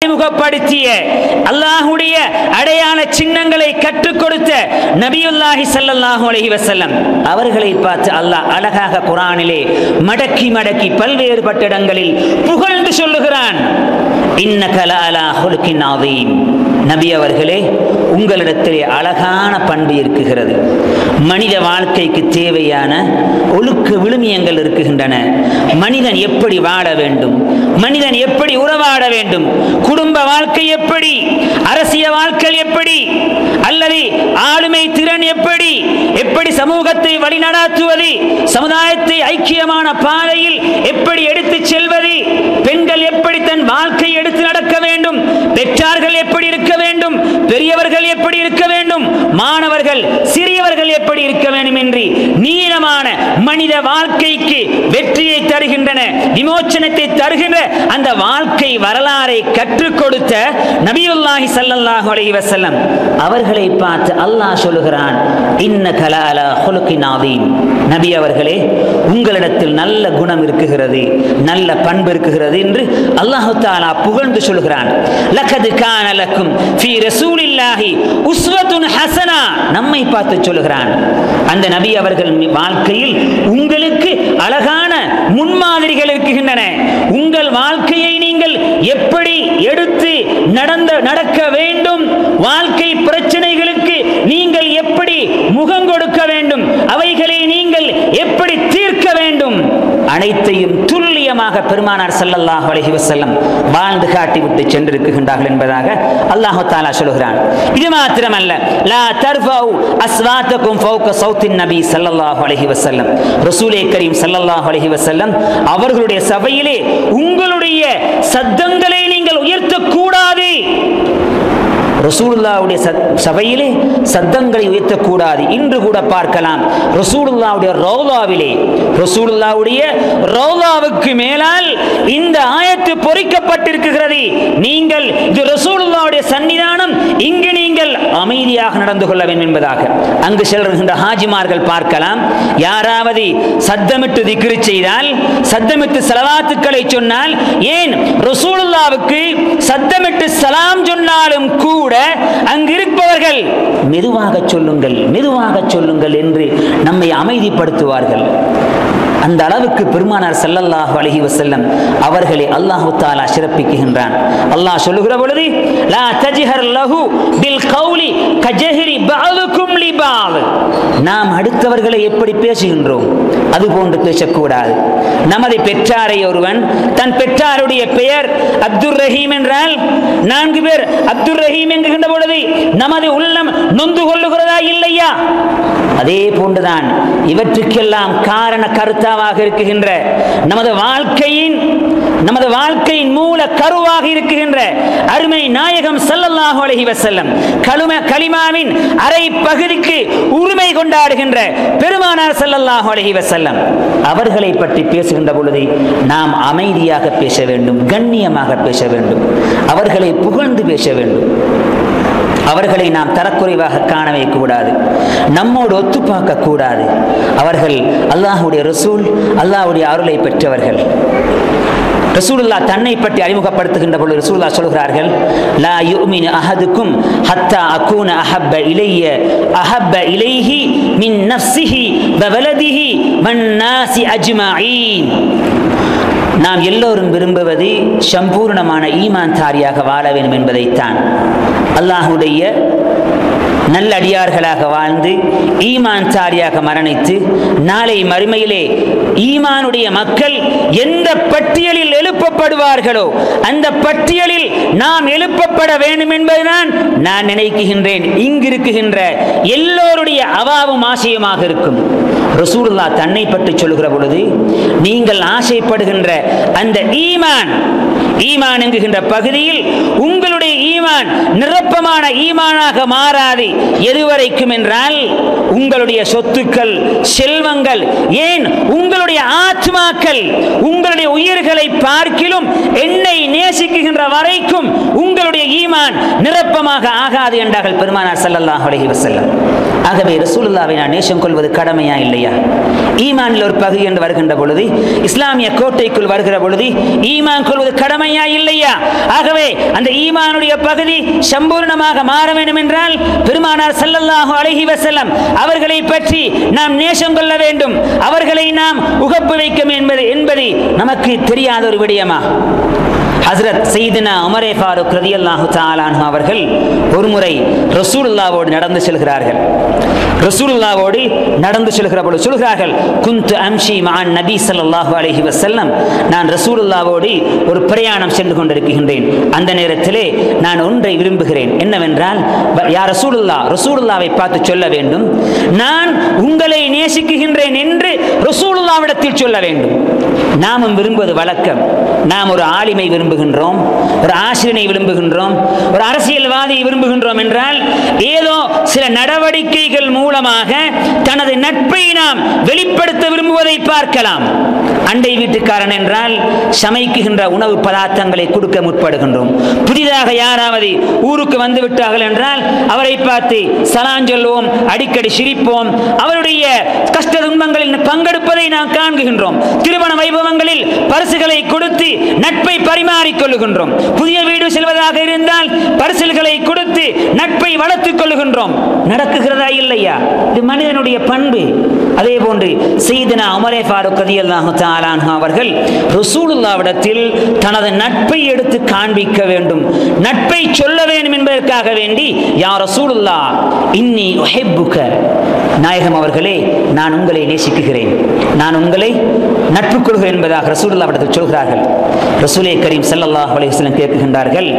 அறிமுகப்படுத்திய அல்லாஹ்வுடைய அடையாள சின்னங்களை கற்றுக் கொடுத்த நபியுல்லாஹி ஸல்லல்லாஹு அலைஹி வஸல்லம் அவர்களை பார்த்து அல்லாஹ் அழகாக குர்ஆனிலே மடக்கி மடக்கி பல்வேறுபட்ட இடங்களில் புகழ்ந்து சொல்லுகிறான். இன்னக லஅலா ஹுலுகின் அதீம். நபி அவர்களே, உங்களிடத்திலே அழகான பண்பு இருக்குகிறது. மனித வாழ்க்கைக்கு தேவையான ஒழுக்க விழுமியங்கள் இருக்குகின்றன. மனிதன் எப்படி வாழ வேண்டும், மனிதன் எப்படி உறவாட வேண்டும், குடும்ப வாழ்க்கை எப்படி, அரசியல் வாழ்க்கை எப்படி, அல்லது ஆளுமை திறன் எப்படி, எப்படி சமூகத்தை வழிநடாத்துவது, சமுதாயத்தை ஐக்கியமான பாதையில் எப்படி எடுத்துச் செல்வது, பெண்கள் எப்படி தன் வாழ்க்கை எடுத்து நடக்க வேண்டும், பெற்றார்கள் எப்படி இருக்க வேண்டும், பெரியவர்கள் எப்படி இருக்க வேண்டும், மாணவர்கள் சிறியவர்கள் எப்படி இருக்க வேண்டும் என்று நீளமான மனித வாழ்க்கைக்கு வெற்றியை தருகின்றன, விமோச்சனத்தை தருகின்ற அந்த வாழ்க்கை வரலாறை கற்றுக் கொடுத்த நபியுல்லாஹி ஸல்லல்லாஹு அலைஹி வஸல்லம் அவர்களை பார்த்து அல்லாஹ் சொல்லுகிறான், இன்னக லஅலா ஹுலுகின் அதீம். நபி அவர்களே, உங்களிடத்தில் நல்ல குணம் இருக்குகிறது, நல்ல பண்பு இருக்குகிறது என்று அல்லாஹ் தஆலா புகழ்ந்து சொல்கிறான். லகத் கான லக்கும் ஃபீ ரசூலில்லாஹி உஸ்வத்துன் ஹஸனா. நம்மை பார்த்து சொல்கிறான், அந்த நபி அவர்கள் வாழ்க்கையில் உங்களுக்கு அழகான முன்மாதிரிகள் இருக்கின்றன. உங்கள் வாழ்க்கையை நீங்கள் எப்படி எடுத்து நடக்க வேண்டும், வாழ்க்கை பிரச்சனைகளுக்கு நீங்கள் எப்படி முகம் கொடுக்க வேண்டும், அவைகளை நீங்கள் எப்படி தீர்க்க வேண்டும், அனைத்தையும் துல்லியமாக பெருமானார் ஸல்லல்லாஹு அலைஹி வஸல்லம் வாழ்ந்து காட்டிவிட்டு சென்றிருக்கின்றார்கள் என்பதாக அல்லாஹ் தஆலா சொல்கிறான். இது மாத்திரமல்ல, லா தர்ஃபஉ அஸ்வாத்தகும் ஃபௌக ஸௌத்தின் நபி ஸல்லல்லாஹு அலைஹி வஸல்லம். ரசூலே கரீம் ஸல்லல்லாஹு அலைஹி வஸல்லம் அவர்களுடைய சபையிலே உங்களுடைய சத்தங்களை நீங்கள் உயர்த்தக்கூடாது. ரசூலுல்லாஹ்வுடைய சபையிலே சத்தங்களை உயர்த்தக்கூடாது. இன்று கூட பார்க்கலாம், ரசூலுல்லாஹ்வுடைய ரௌலாவிலே, ரசூலுல்லாஹ்வுடைய ரௌலாவுக்கு மேலால் இந்த ஆயத்து பொறிக்கப்பட்டிருக்கிறது. நீங்கள் இது ரசூலுல்லாஹ்வுடைய சன்னிதானம், இங்கு நீங்கள் அமைதியாக நடந்து கொள்ள வேண்டும் என்பதாக. அங்கு செல்கின்ற ஹாஜிமார்கள் பார்க்கலாம், யாராவது சத்தமிட்டு திக்ர் செய்தால், சத்தமிட்டு ஸலவாத்துக்களை சொன்னால், ஏன் ரசூலுல்லாஹ்வுக்கு சத்தமிட்டு சலாம் சொன்னாலும் கூட அங்கு இருப்பவர்கள் மெதுவாக சொல்லுங்கள், மெதுவாக சொல்லுங்கள் என்று நம்மை அமைதிப்படுத்துவார்கள். அந்த அளவுக்கு பெருமானார் ஸல்லல்லாஹு அலைஹி வஸல்லம் அவர்களை அல்லாஹ் தஆலா சிறப்பிக்கின்றான். அல்லாஹ் சொல்லுகிற பொழுது, லா தஜ்ஹர் லஹு பில் கௌலி கஜஹரி பஅதுகும் லிபஅத். நாம் அடுத்தவர்களை எப்படி பேசுகின்றோம் அதுபோன்று பேசக்கூடாது. நமது பெற்றாரை ஒருவன் தன் பெற்றாருடைய பெயர் அப்துர் ரஹீம் என்றால், 4 பேர் அப்துர் ரஹீம் என்கின்ற பொழுது நமது உள்ளம் நொந்து கொள்ளுகிறதா இல்லையா? அதே போன்றுதான் இவற்றுக்கெல்லாம் காரண கருத்தாவாக இருக்குகின்ற நமது வாழ்க்கையின் மூல கருவாக இருக்குகின்ற அருமை நாயகம் ஸல்லல்லாஹு அலைஹி வஸல்லம் கலிமாவின் அரை பகுதிக்கு உரிமை கொண்டாடுகின்ற பெருமானார் ஸல்லல்லாஹு அலைஹி வஸல்லம் அவர்களை பற்றி பேசுகின்ற பொழுது நாம் அமைதியாக பேச வேண்டும், கண்ணியமாக பேச வேண்டும், அவர்களை புகழ்ந்து பேச வேண்டும். அவர்களை நாம் தரக்குறைவாக காணவே கூடாது, நம்மோடு ஒத்து பார்க்க கூடாது. அவர்கள் அல்லாஹ்வுடைய ரசூல், அல்லாஹ்வுடைய அருளை பெற்றவர்கள். ரசூலுல்லாஹ் தன்னை பற்றி அறிமுகப்படுத்துகின்ற பொழுது ரசூலுல்லாஹ் சொல்கிறார்கள், லா யுமினு அஹதுக்கும் ஹத்தா அகூன அஹப்ப இலைஹி மின் நஃப்ஸிஹி வ வலதிஹி வன் நாஸி அஜ்மஈன். நாம் எல்லோரும் விரும்புவது சம்பூர்ணமான ஈமான்தாரியாக வாழ வேண்டும் என்பதைத்தான். அல்லாஹ்வுடைய நல்லடியார்களாக வாழ்ந்து ஈமான்தாரியாக மரணித்து நாளை மறுமையிலே ஈமானுடைய மக்கள் எந்த பட்டியலில் எழுப்பப்படுவார்களோ அந்த பட்டியலில் நாம் எழுப்பப்பட வேண்டும் என்பதுதான் நான் நினைக்கின்றேன். இங்கிருக்கின்ற எல்லோருடைய அவாவும் ஆசையுமாக இருக்கும். ரசூலுல்லாஹ் தன்னை பற்றி சொல்லுகிற பொழுது, நீங்கள் ஆசைப்படுகின்ற அந்த ஈமான் என்கின்ற பகுதியில் உங்களுடைய ஈமான் நிரப்பமான ஈமானாக மாறாது. எதுவரைக்கும் என்றால், உங்களுடைய சொத்துக்கள், செல்வங்கள், ஏன் உங்களுடைய ஆத்மாக்கள், உங்களுடைய உயிர்களை பார்க்கிலும் என்னை நேசிக்கின்ற வரைக்கும் உங்களுடைய ஈமான் நிரப்பமாக ஆகாது என்றார்கள் பெருமானார் ஸல்லல்லாஹு அலைஹி வஸல்லம். ஆகவே ரசூலுல்லாவை நான் நேசம் கொள்வது கடமையா இல்லையா? ஈமானில் ஒரு பகுதி என்று வருகின்ற பொழுது, இஸ்லாமிய கோட்டைக்குள் வருகிற பொழுது ஈமான் கொள்வது கடமையா இல்லையா? ஆகவே அந்த ஈமானுடைய பகுதி சம்பூர்ணமாக மாற வேண்டும் என்றால் பெருமானார் ஸல்லல்லாஹு அலைஹி வஸல்லம் அவர்களை பற்றி நாம் நேசம் கொள்ள வேண்டும், அவர்களை நாம் உகப்பு வைக்க என்பது நமக்கு தெரியாத ஒரு விடயமா? ஹஸ்ரத் சையதுனா உமர் ஃபாரூக் ரலியல்லாஹு தஆலா அன்ஹு அவர்கள் ஒருமுறை ரசூலுல்லாஹ்வோடு நடந்து செல்கிறார்கள். ரசூலுல்லாஹ்வோடு நடந்து செல்கிற பொழுது சொல்கிறார்கள், குன்து அம்ஷி மஅன் நபி ஸல்லல்லாஹு அலைஹி வஸல்லம், நான் ரசூலுல்லாஹ்வோடு ஒரு பிரயாணம் சென்று கொண்டிருக்கின்றேன். அந்த நேரத்திலே நான் ஒன்றை விரும்புகிறேன், என்னவென்றால் யா ரசூலுல்லாஹ், ரசூலுல்லாஹ்வை பார்த்து சொல்ல வேண்டும், நான் உங்களை நேசிக்குகின்றேன் என்று ரசூலுல்லாஹ்விடத்தில் சொல்ல வேண்டும். நாமும் விரும்புவது வழக்கம். நாம் ஒரு ஆலிமை விரும்புகின்றோம், ஒரு ஆசிரியனை விரும்புகின்றோம், ஒரு அரசியல்வாதியை விரும்புகின்றோம் என்றால் ஏதோ சில நடவடிக்கைகள் மூலமாக தனது நட்பை நாம் வெளிப்படுத்த விரும்புவதை பார்க்கலாம். அண்டை வீட்டுக்காரன் என்றால் சமைக்குகின்ற உணவு பதார்த்தங்களை கொடுக்க முற்படுகின்றோம். புதிதாக யாராவது ஊருக்கு வந்து விட்டார்கள் என்றால் அவரை பார்த்து சலான் சொல்வோம், அடிக்கடி சிரிப்போம், அவருடைய கஷ்ட துன்பங்களில் பங்கெடுப்பதை நாம் காண்கின்றோம். திருமண வைபவங்களில் பரிசுகளை கொடுத்து நட்பை பரிமாறிக் கொள்ளுகின்றோம். புதிய வீடு செல்வதாக இருந்தால் பரிசுகளை கொடுத்து நட்பை வளர்த்துக் கொள்ளுகின்றோம். நடக்குகிறதா இல்லையா? இது மனிதனுடைய பண்பு. அதே போன்று சையதுனா உமர் ஃபாரூக் ரலியல்லாஹு தஆலா அன்ஹு அவர்கள் ரசூலுல்லாஹ்விடத்தில் தனது நட்பை எடுத்து காண்பிக்க வேண்டும், நட்பை சொல்ல வேண்டும் என்பதற்காக வேண்டி, யா ரசூலுல்லாஹ் இன்னி உஹிப்புக, நாயகம் அவர்களே நான் உங்களை நேசிக்குகிறேன், நான் உங்களை நட்பு கொள்கிறேன் என்பதாக ரசூலுல்லாஹ்விடத்தில் சொல்கிறார்கள். ரசூலே கரீம் ஸல்லல்லாஹு அலைஹி வஸல்லம் கேட்கின்றார்கள்,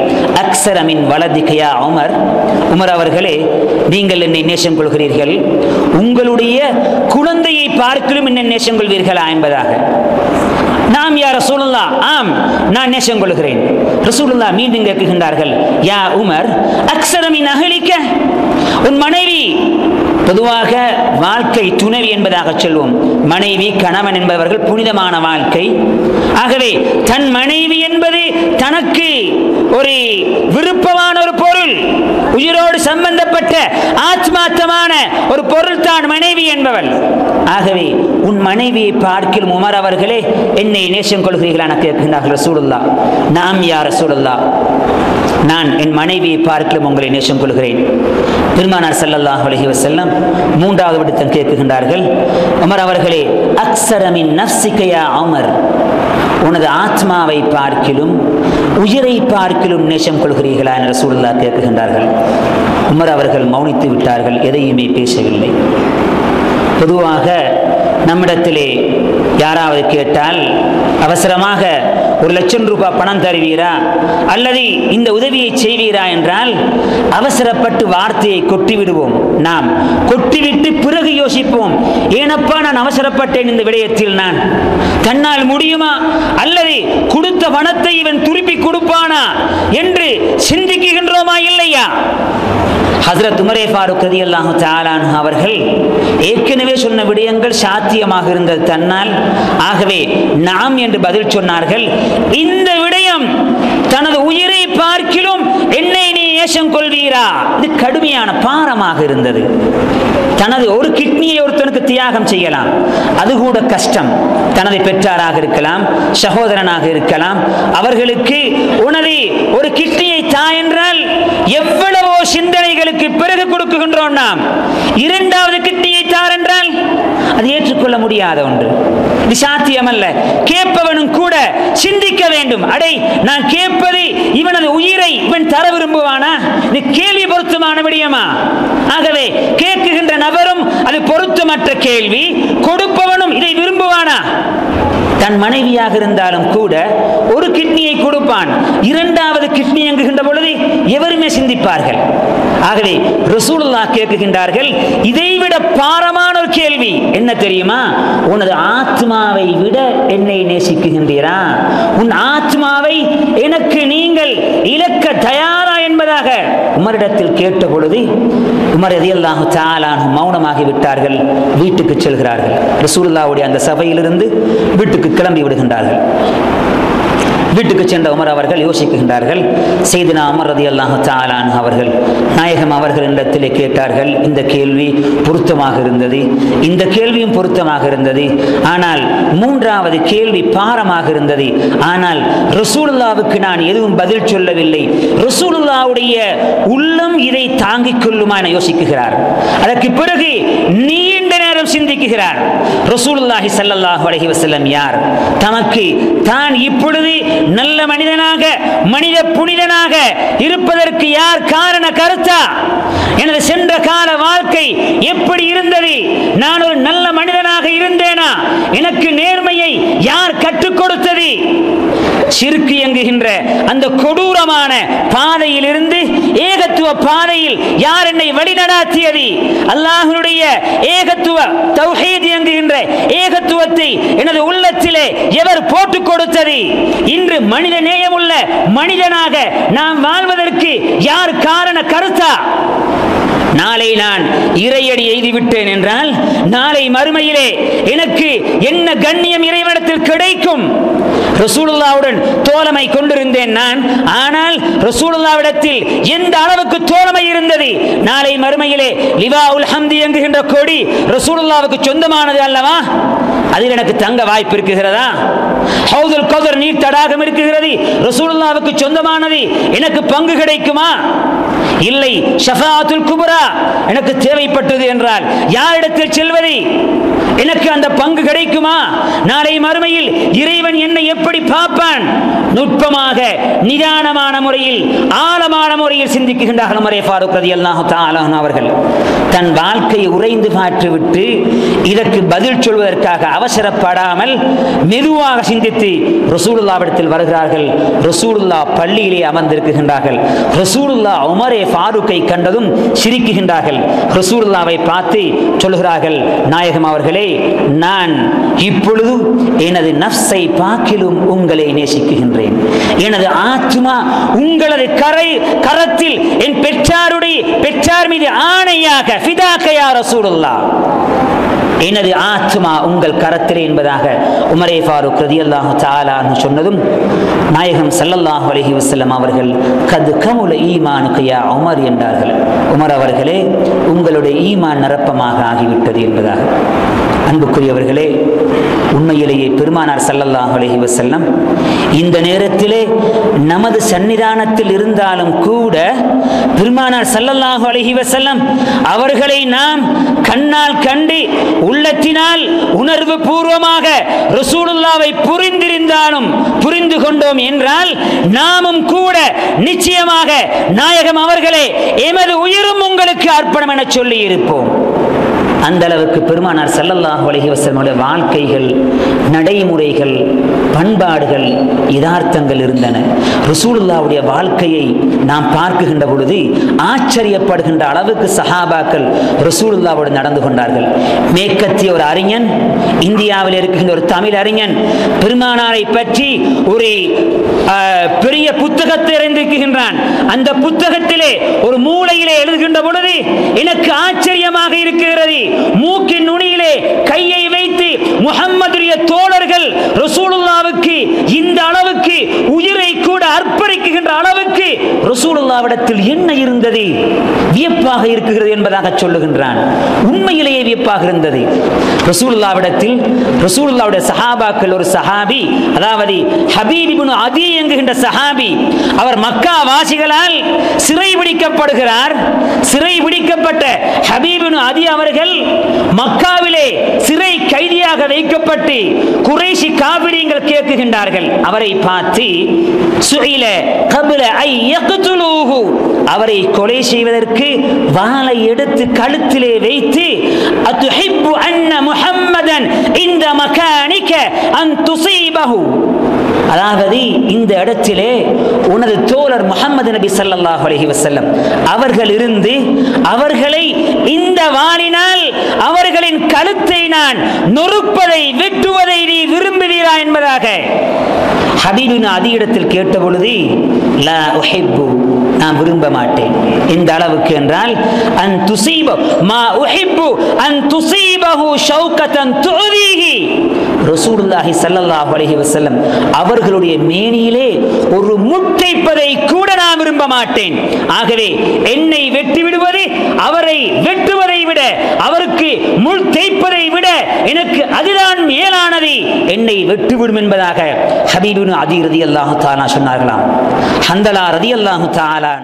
அக்ஸர மின் வலதிக யா உமர், உமர் அவர்களே நீங்கள் என்னை நேசம் கொள்கிறீர்கள், உங்களுடைய குழந்தையை பார்க்கலும் என்ன நேசம் கொள்வீர்களா என்பதாக. நாம் யா ரசூலுல்லாஹ், ஆம் நான் நேசம் கொள்கிறேன். ரசூலுல்லாஹ் மீண்டும் கேட்கின்றார்கள், யா உமர் அக்ஸர மின் அஹ்லிக, உன் மனைவி, பொதுவாக வாழ்க்கை துணைவி என்பதாக சொல்வோம், மனைவி கணவன் என்பவர்கள் புனிதமான வாழ்க்கை. ஆகவே தன் மனைவி என்பது தனக்கு ஒரு விருப்பமான ஒரு பொருள், உயிரோடு சம்பந்தப்பட்ட ஆத்மார்த்தமான ஒரு பொருள் தான் மனைவி என்பவள். ஆகவே உன் மனைவியை பார்க்கிலும் உமர் அவர்களே என்னை நேசம் கொள்கிறீர்களா கேட்கின்றார்கள் ரசூலுல்லாஹ். நாம் யா ரசூலுல்லாஹ், நான் என் மனைவியை பார்க்கிலும் உங்களை நேசம் கொள்கிறேன். பெருமானார் ஸல்லல்லாஹு அலைஹி வஸல்லம் மூன்றாவது விடத்தில் கேட்கின்றார்கள், உமர் அவர்களே அக்ஸர மின் நஃப்ஸிக யா உமர், உனது ஆத்மாவை பார்க்கிலும் உயிரை பார்க்கிலும் நேசம் கொள்கிறீர்களா என்று ரசூலுல்லாஹ் கேட்கின்றார்கள். உமர் அவர்கள் மௌனித்து விட்டார்கள், எதையுமே பேசவில்லை. பொதுவாக நம்மிடத்திலே யாராவது கேட்டால் அவசரமாக 1,00,000 ரூபாய் பணம் தருவீரா அல்லது இந்த உதவியை செய்வீரா என்றால் அவசரப்பட்டு வார்த்தையை கொட்டிவிடுவோம். நாம் கொட்டிவிட்டு பிறகு யோசிப்போம், ஏனப்பா நான் அவசரப்பட்டேன் இந்த விடயத்தில், நான் தன்னால் முடியுமா அல்லது கொடுத்த பணத்தை இவன் திருப்பி கொடுப்பானா என்று சிந்திக்கின்றோமா இல்லையா? ஹஸ்ரத் உமர் ஃபாரூக் ரலியல்லாஹு தஆலா அன்ஹு அவர்கள் ஏற்கனவே சொன்ன விடயங்கள் சாத்தியமாக இருந்தது தன்னால். ஆகவே நாம் என்று பதில் சொன்னார்கள். இந்த விடயம் தனது உயிரை பார்க்கிலும் என்னை நீ நேசம் கொள்வீரா, இது கடுமையான பாரமாக இருந்தது. தனது ஒரு கிட்னியை ஒருத்தனுக்கு தியாகம் செய்யலாம், அது கூட கஷ்டம். தனது பெற்றாராக இருக்கலாம், சகோதரனாக இருக்கலாம், அவர்களுக்கு உனது ஒரு கிட்னியை தா என்றால் எவ்வளவோ சிந்தனைகளுக்கு பிறகு கொடுக்குகின்றோம் நாம். இரண்டாவது கிட்னியை தார் என்றால் அது ஏற்றுக்கொள்ள முடியாத ஒன்று, இது சாத்தியமல்ல. கேட்பவனும் கூட சிந்திக்க வேண்டும், அடை நான் கேட்பது இவனது உயிரை இவன் தர விரும்புவானா, இது கேள்வி பொருத்தமான விடயமா? ஆகவே கேட்குகின்ற நபரும் அது பொருத்தமற்ற கேள்வி, கொடுப்பவனும் இதை விரும்புவானா? தன் மனைவியாக இருந்தாலும் கூட ஒரு கிட்னியை கொடுப்பான், இரண்டாவது கிட்னி என்கின்ற பொழுது எவருமே சிந்திப்பார்கள். ஆகவே ரசூலுல்லாஹ் கேட்கின்றார்கள், இதைவிட பாரமான ஒரு கேள்வி என்ன தெரியுமா? உனது ஆத்மாவை விட என்னை நேசிக்குகின்றீரா? உன் ஆத்மாவை எனக்கு நீங்கள் இழக்க தயாரா என்பதாக உமரிடத்தில் கேட்ட பொழுது உமர் ரலியல்லாஹு தஆலா அன்ஹு மௌனமாகி விட்டார்கள், வீட்டுக்கு செல்கிறார்கள். ரசூலுல்லாஹ்வுடைய அந்த சபையிலிருந்து வீட்டுக்கு கிளம்பி விடுகின்றார்கள். வீட்டுக்கு சென்ற உமர் அவர்கள் யோசிக்கின்றார்கள். செய்தினா உமர் ரலியல்லாஹு தஆலா அன்ஹு அவர்கள் நாயகம் அவர்களிடத்திலே கேட்டார்கள். இந்த கேள்வி பொருத்தமாக இருந்தது, இந்த கேள்வியும் பொருத்தமாக இருந்தது. ஆனால் மூன்றாவது கேள்வி பாரமாக இருந்தது. ஆனால் ரசூலுல்லாவுக்கு நான் எதுவும் பதில் சொல்லவில்லை. ரசூலுல்லாவுடைய உள்ளம் இதை தாங்கிக் கொள்ளுமா என யோசிக்கிறார். அதற்கு பிறகு நீண்ட நேரம் சிந்திக்கிறார். ரசூலுல்லாஹி ஸல்லல்லாஹு அலைஹி வஸல்லம் யார்? தமக்கு தான் இப்பொழுது நல்ல மனிதனாக மனித புனிதனாக இருப்பதற்கு யார் காரண கருத்தா? எனது சென்ற கால வாழ்க்கை எப்படி இருந்தது? நான் ஒரு நல்ல மனிதனாக இருந்தேனா? எனக்கு நேர்மையை யார் கற்றுக் கொடுத்தது? ஷிர்க் என்கின்ற அந்த கொடூரமான பாதையில் இருந்து ஏகத்துவ பாதையில் யார் என்னை வழிநடாத்தியது? அல்லாஹ்வுடைய ஏகத்துவ தௌஹீத் என்கின்ற ஏகத்துவத்தை எனது உள்ளத்திலே எவர் போட்டுக் கொடுத்தது? இன்று மனித நேயமுள்ள மனிதனாக நாம் வாழ்வதற்கு யார் காரண கருத்தா? நாளை நான் இறையடி எய்துவிட்டேன் என்றால் நாளை மறுமையிலே எனக்கு என்ன கண்ணியம் இறைவனிடத்தில் கிடைக்கும்? ரசூலுல்லாவுடன் தோழமை கொண்டிருந்தேன் நான். ஆனால் ரசூலுல்லாவிடத்தில் எந்த அளவுக்கு தோழமை இருந்தது? நாளை மறுமையிலே லிவாஉல் ஹம்தி என்கின்ற கொடி ரசூலுல்லாவுக்கு சொந்தமானது அல்லவா? அதில் எனக்கு தங்க வாய்ப்பு இருக்குகிறதா? ஹவுதுல் கௌதர் நீர் தடாகம் இருக்குகிறது, ரசூலுல்லாவுக்கு சொந்தமானது, எனக்கு பங்கு கிடைக்குமா? இல்லை. ஷஃபாஅத்துல் குப்ரா எனக்கு தேவைப்பட்டது என்றால் யாரிடத்தில் செல்வது? எனக்கு அந்த பங்கு கிடைக்குமா? நாளை மறுமையில் இறைவன் என்னை எப்படி பார்ப்பான்? நுட்பமாக நிதானமான முறையில் ஆழமான முறையில் சிந்திக்கின்றார்கள் உமர் ஃபாரூக் ரலியல்லாஹு தஆலா அன்ஹு அவர்கள். தன் வாழ்க்கையை உறைந்து பார்த்துவிட்டு இதற்கு பதில் சொல்வதற்காக அவசரப்படாமல் மெதுவாக சிந்தித்து ரசூலுல்லாவிடத்தில் வருகிறார்கள். ரசூலுல்லா பள்ளியிலே அமர்ந்திருக்கின்றார்கள். ரசூலுல்லா உமர் ஃபாரூக்கை கண்டதும் சிரிக்குகின்றார்கள். ரசூலுல்லாவை பார்த்து சொல்கிறார்கள், நாயகம் அவர்களே, நான் இப்பொழுது எனது நஃப்ஸை பாக்கிலும் உங்களை நேசிக்குகின்றேன். எனது ஆத்மா உங்களது கரத்தில் என் பெற்றார் மீது ஆணையாக ஃபிதாக யா ரசூலுல்லாஹ், எனது ஆத்மா உங்கள் கரத்திலே என்பதாக உமர் ஃபாரூக் ரலியல்லாஹு தஆலா அன்ஹு சொன்னதும் நாயகம் ஸல்லல்லாஹு அலைஹி வஸல்லம் அவர்கள் கத் கமுல ஈமானுக யா உமர் என்றார்கள். உமர் அவர்களே, உங்களுடைய ஈமான் நிரப்பமாக ஆகிவிட்டது என்பதாக. அன்புக்குரியவர்களே, உண்மையிலேயே பெருமானார் ஸல்லல்லாஹு அலைஹி வஸல்லம் இந்த நேரத்திலே நமது சன்னிதானத்தில் இருந்தாலும் கூட பெருமானார் ஸல்லல்லாஹு அலைஹி வஸல்லம் அவர்களை நாம் கண்ணால் கண்டு உள்ளத்தினால் உணர்வு பூர்வமாக ரசூலுல்லாவை புரிந்து கொண்டோம் என்றால் நாமும் கூட நிச்சயமாக நாயகம் அவர்களே, எமது உயிரும் உங்களுக்கு அர்ப்பணம் என சொல்லி இருப்போம். அந்த அளவுக்கு பெருமானார் ஸல்லல்லாஹு அலைஹி வஸல்லம் வாழ்க்கைகள், நடைமுறைகள், பண்பாடுகள், யதார்த்தங்கள் இருந்தன. ரசூலுல்லாவுடைய வாழ்க்கையை நாம் பார்க்கின்ற பொழுது ஆச்சரியப்படுகின்ற அளவுக்கு சஹாபாக்கள் ரசூலுல்லாவோடு நடந்து கொண்டார்கள். மேற்கத்திய ஒரு அறிஞன், இந்தியாவில் இருக்கின்ற ஒரு தமிழ் அறிஞன் பெருமானாரை பற்றி ஒரு பெரிய புத்தகத்தை அறிந்திருக்கின்றான். அந்த புத்தகத்திலே ஒரு மூலையிலே எழுதுகின்ற பொழுது எனக்கு ஆச்சரியமாக இருக்கிறது. மூக்கின் நுனியிலே கையை வைத்து முஹம்மதுடைய தோழர்கள் ரசூலுல்லாவுக்கு இந்த அளவுக்கு உயிரை கூட அர்ப்பணிக்கின்ற அளவுக்கு ரசூலுல்லாவிடத்தில் என்ன இருந்தது? வியப்பாக இருக்கிறது என்பதாக சொல்லுகின்றான். உண்மையிலேயே வியப்பாக இருந்தது. ரசூலுல்லாவிடத்தில் ரசூலுல்லாவுடைய சஹாபாக்கள், ஒரு சஹாபி, அதாவது ஹபீப் இப்னு அதி என்கின்ற சஹாபி, அவர் மக்கா வாசிகளால் சிறை பிடிக்கப்படுகிறார். சிறை பிடிக்கப்பட்ட ஹபீப் இப்னு அதி அவர்கள் மக்காவிலே சிறை கைதியாக வைக்கப்பட்டு குறைஷி காபிரீங்கள் கேட்கின்றார்கள். அவரை பார்த்து சுஇல கப்ல ஐ யக்துலூஹு, அவரை கொலை செய்வதற்கு வாளை எடுத்து கழுத்திலே வைத்து அத்துஹிப்பு அன்ன முஹம்மதன் இந்த மகானிக அன் துஸீபஹு, அதாவது இந்த இடத்திலே உனது தோழர் முஹம்மது நபி ஸல்லல்லாஹு அலைஹி வஸல்லம் அவர்கள் இருந்து அவர்களை இந்த வாளினால் அவர்களின் கழுத்தை நான் நொறுப்பதை, வெட்டுவதை நீ விரும்புவீரா என்பதாக ஹபீப் இப்னு அதி இடத்தில் கேட்ட பொழுது லா உஹிப்பு, நான் விரும்ப மாட்டேன். இந்த அளவுக்கு என்றால் அன் துஸீப மா உஹிப்பு அன் துஸீபஹு ஷௌகதன் துதீஹி, ரசூலுல்லாஹி ஸல்லல்லாஹு அலைஹி வஸல்லம் அவர்களுடைய மேனியிலே ஒரு முட்டைப்பதை கூட நான் விரும்ப மாட்டேன். ஆகவே என்னை வெட்டி விடுவது அவரை வெட்டுவதை விட, அவருக்கு முள் தேய்ப்பதை விட எனக்கு அதுதான் மேலானது, என்னை வெட்டுவிடும் என்பதாக ஹபீப் இப்னு அதி ரலியல்லாஹு தஆலா சொன்னார்களாம். ஹந்தலா ரலியல்லாஹு தஆலா